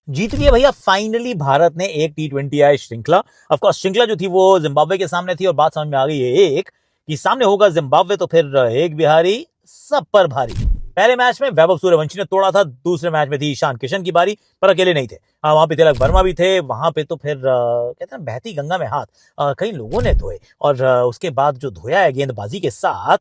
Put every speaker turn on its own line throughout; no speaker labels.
जीत लिए भैया फाइनली भारत ने एक T20I श्रृंखला। ऑफ कोर्स श्रृंखला जो थी वो जिम्बाब्वे के सामने थी और बात समझ में आ गई है एक कि सामने होगा जिम्बाब्वे तो फिर एक बिहारी सब पर भारी। पहले मैच में वैभव सूर्यवंशी ने तोड़ा था, दूसरे मैच में थी ईशान किशन की बारी, पर अकेले नहीं थे। वहां पे तिलक वर्मा भी थे, वहां पे तो फिर कहते हैं बहती गंगा में हाथ कई लोगों ने धोए और उसके बाद जो धोया है गेंदबाजी के साथ,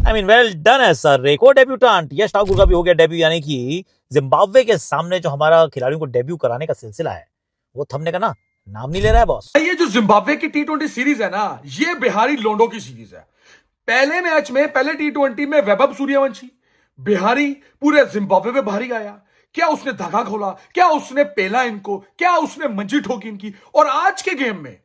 आई मीन वेल डन है सर। एक और डेब्यूटांट यश ठाकुर का भी हो गया डेब्यू, यानी कि जिम्बाब्वे के सामने जो हमारा खिलाड़ियों को डेब्यू कराने का सिलसिला है वो थमने का ना नाम नहीं ले रहा है बॉस।
ये जो जिम्बाब्वे की T20 सीरीज है ना, ये बिहारी लोंडो की सीरीज है। पहले मैच में, पहले T20 में वैभव सूर्यवंशी बिहारी पूरे जिम्बाब्वे पे भारी आया। क्या उसने धागा खोला, क्या उसने पेला इनको, क्या उसने मंजी ठोकी इनकी। और आज के गेम में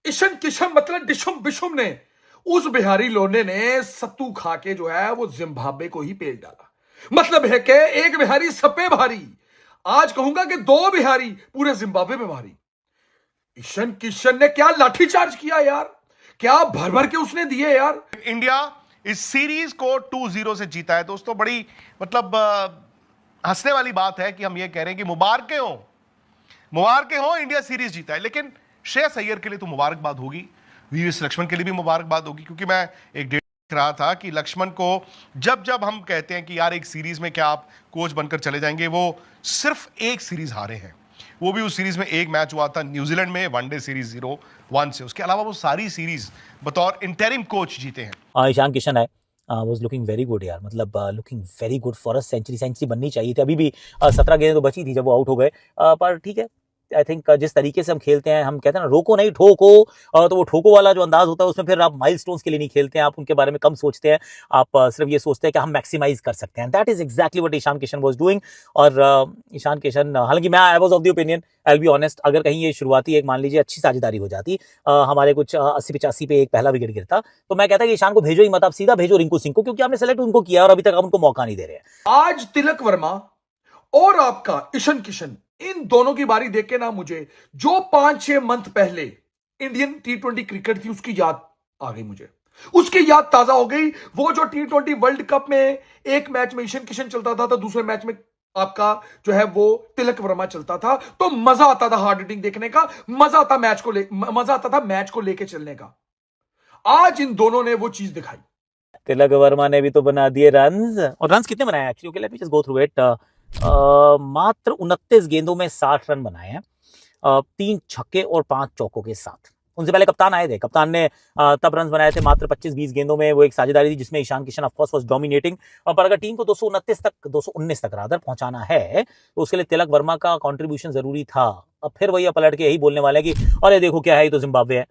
ईशन किशन मतलब डिशम बिशुम ने, उस बिहारी लोंडे ने सत्तू खा के जो है वो जिम्बाब्वे को ही पेल डाला। मतलब है कि एक बिहारी सब पे भारी, आज कहूंगा कि दो बिहारी पूरे जिम्बाब्वे पे भारी। ईशन किशन ने क्या लाठीचार्ज किया यार, क्या भर भर के उसने दिए यार।
इंडिया इस सीरीज को 2-0 से जीता है दोस्तों। बड़ी मतलब हंसने वाली बात है कि हम ये कह रहे हैं कि मुबारकें हो, इंडिया सीरीज जीता है। लेकिन श्रेयस अय्यर के लिए तो मुबारकबाद होगी, वीएस लक्ष्मण के लिए भी मुबारकबाद होगी, क्योंकि मैं एक डेट देख रहा था कि लक्ष्मण को जब जब हम कहते हैं कि यार एक सीरीज में क्या आप कोच बनकर चले जाएंगे, वो सिर्फ एक सीरीज हारे हैं। वो भी उस सीरीज में एक मैच हुआ था न्यूजीलैंड में, वनडे सीरीज 0-1 से। उसके अलावा वो सारी सीरीज बतौर इंटरिम कोच जीते हैं।
ईशान किशन है वाज लुकिंग वेरी गुड यार, मतलब looking very good for a century बननी चाहिए थी। अभी भी 17 गेंदें तो बची थी जब वो आउट हो गए, पर ठीक है। आई थिंक जिस तरीके से हम खेलते हैं, हम कहते हैं ना रोको नहीं ठोको, तो वो ठोको वाला जो अंदाज होता है उसमें फिर आप माइलस्टोन्स के लिए नहीं खेलते हैं, आप उनके बारे में कम सोचते हैं। आप सिर्फ ये सोचते हैं कि हम मैक्सिमाइज कर सकते हैं। That is exactly what Ishan Kishan was doing. और ईशान किशन, हालांकि मैं I was of the opinion, I will be honest, अगर कहीं ये शुरुआती एक मान लीजिए अच्छी साझेदारी हो जाती, हमारे कुछ 80-85 पे एक पहला विकेट गिरता, तो मैं कहता कि ईशान को भेजो ही मत, आप सीधा भेजो रिंकू सिंह को, क्योंकि आपने सेलेक्ट उनको किया और अभी तक आप उनको मौका नहीं दे रहे हैं।
आज तिलक वर्मा और आपका ईशन किशन, इन दोनों की बारी देख के ना मुझे जो 5-6 मंथ पहले इंडियन T20 क्रिकेट थी उसकी याद आ गई। मुझे उसकी याद ताजा हो गई। वो जो T20 वर्ल्ड कप में एक मैच में ईशन किशन चलता था तो दूसरे मैच में आपका जो है वो तिलक वर्मा चलता था, तो मजा आता था हार्ड हिटिंग देखने का, मजा आता मजा आता था मैच को लेके चलने का। आज इन दोनों ने वो चीज दिखाई।
तिलक वर्मा ने भी तो बना दिए रन्स, और रन्स कितने बनाए actually, okay let me just go through it. मात्र 29 गेंदों में 60 रन बनाए हैं, 3 छक्के और 5 चौकों के साथ। उनसे पहले कप्तान आए थे, कप्तान ने तब रन बनाए थे मात्र 25-20 गेंदों में। वो एक साझेदारी थी जिसमें Ishan Kishan of course was dominating, पर अगर टीम को 219 तक रादर पहुंचाना है तो उसके लिए तिलक वर्मा का कंट्रीब्यूशन जरूरी था। अब फिर वही पलट के यही बोलने वाले हैं कि अरे देखो क्या है, ये तो जिम्बाब्वे है।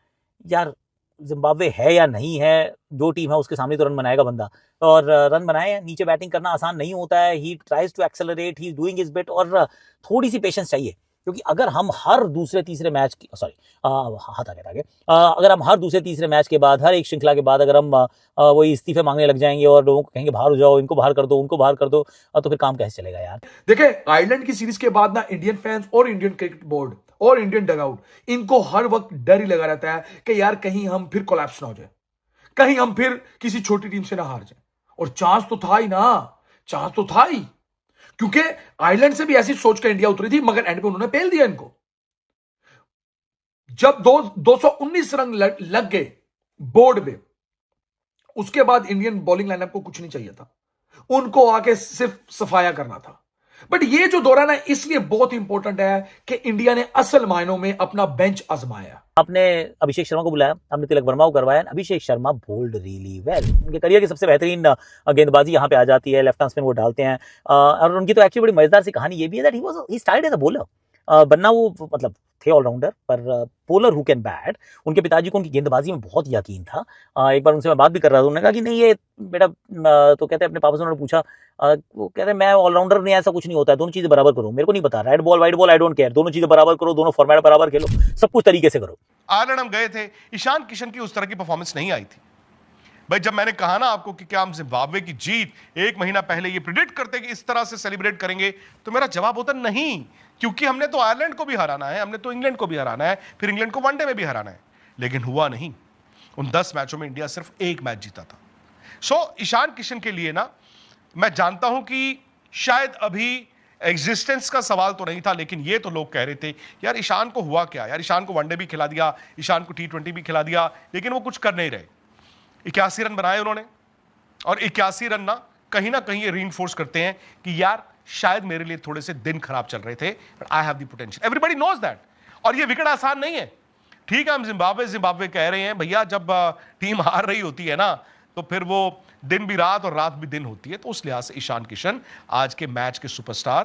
यार जिम्बाब्वे है या नहीं है, जो टीम है उसके सामने तो रन बनाएगा बंदा, और रन बनाए। नीचे बैटिंग करना आसान नहीं होता है, he tries to accelerate, he is doing his bit, और थोड़ी सी पेशेंस चाहिए। क्योंकि अगर हम हर दूसरे तीसरे मैच की सॉरी हाथ आ गया आगे, अगर हम हर दूसरे तीसरे मैच के बाद, हर एक श्रृंखला के बाद अगर हम वही इस्तीफे मांगने लग जाएंगे और लोगों को कहेंगे बाहर हो जाओ, इनको बाहर कर दो, उनको बाहर कर दो, तो फिर काम कैसे चलेगा यार।
देखे आयरलैंड की सीरीज के बाद ना इंडियन फैंस और इंडियन क्रिकेट बोर्ड और इंडियन डगआउट, इनको हर वक्त डर ही लगा रहता है कि यार कहीं हम फिर कोलैप्स ना हो जाए, कहीं हम फिर किसी छोटी टीम से ना हार जाए। और चांस तो था ही ना, चांस तो था ही, क्योंकि आयरलैंड से भी ऐसी सोच कर इंडिया उतरी थी, मगर एंड पे उन्होंने पेल दिया इनको। जब 219 रन लग गए बोर्ड में, उसके बाद इंडियन बॉलिंग लाइनअप को कुछ नहीं चाहिए था, उनको आके सिर्फ सफाया करना था। बट ये जो दौरान है इसलिए बहुत इंपॉर्टेंट है कि इंडिया ने असल मायनों में अपना बेंच आजमाया। आपने
अभिषेक शर्मा को बुलाया, आपने तिलक वर्मा को करवाया। Abhishek Sharma bold really well, उनके करियर की सबसे बेहतरीन गेंदबाजी यहाँ पे आ जाती है, लेफ्ट हैंड स्पिन वो डालते हैं। और उनकी तो एक्चुअली बड़ी मजेदार सी कहानी ये भी है that he started as a bowler. बनना वो मतलब थे ऑलराउंडर, पर बॉलर हु कैन बैट। उनके पिताजी को उनकी गेंदबाजी में बहुत यकीन था। एक बार उनसे मैं बात भी कर रहा था, उन्होंने कहा कि नहीं ये बेटा, तो कहते हैं अपने पापा से उन्होंने पूछा, वो कहते हैं मैं ऑलराउंडर नहीं, ऐसा कुछ नहीं होता है, दोनों चीजें बराबर करो, मेरे को नहीं पता red ball white ball I don't care, दोनों चीजें बराबर करो, दोनों फॉर्मेट बराबर खेलो, सब कुछ तरीके से करो।
आयरलैंड हम गए थे, ईशान किशन की उस तरह की परफॉर्मेंस नहीं आई थी। भाई जब मैंने कहा ना आपको कि क्या हम जिम्बाब्वे की जीत एक महीना पहले ये प्रिडिक्ट करते कि इस तरह से सेलिब्रेट करेंगे, तो मेरा जवाब होता नहीं, क्योंकि हमने तो आयरलैंड को भी हराना है, हमने तो इंग्लैंड को भी हराना है, फिर इंग्लैंड को वनडे में भी हराना है। लेकिन हुआ नहीं। उन 10 मैचों में इंडिया सिर्फ एक मैच जीता था। सो ईशान किशन के लिए ना, मैं जानता हूं कि शायद अभी एग्जिस्टेंस का सवाल तो नहीं था, लेकिन ये तो लोग कह रहे थे यार ईशान को हुआ क्या, यार ईशान को वनडे भी खिला दिया, ईशान को T20 भी खिला दिया, लेकिन वो कुछ कर नहीं रहे। 81 रन बनाए उन्होंने, और 81 रन ना कहीं ये रीइंफोर्स करते हैं कि यार शायद मेरे लिए थोड़े से दिन खराब चल रहे थे, but I have the potential, everybody knows that. और ये विकेट आसान नहीं है। ठीक है, हम जिम्बाब्वे कह रहे हैं भैया, जब टीम हार रही होती है ना तो फिर वो दिन भी रात और रात भी दिन होती है। तो उस लिहाज से ईशान किशन आज के मैच के सुपरस्टार।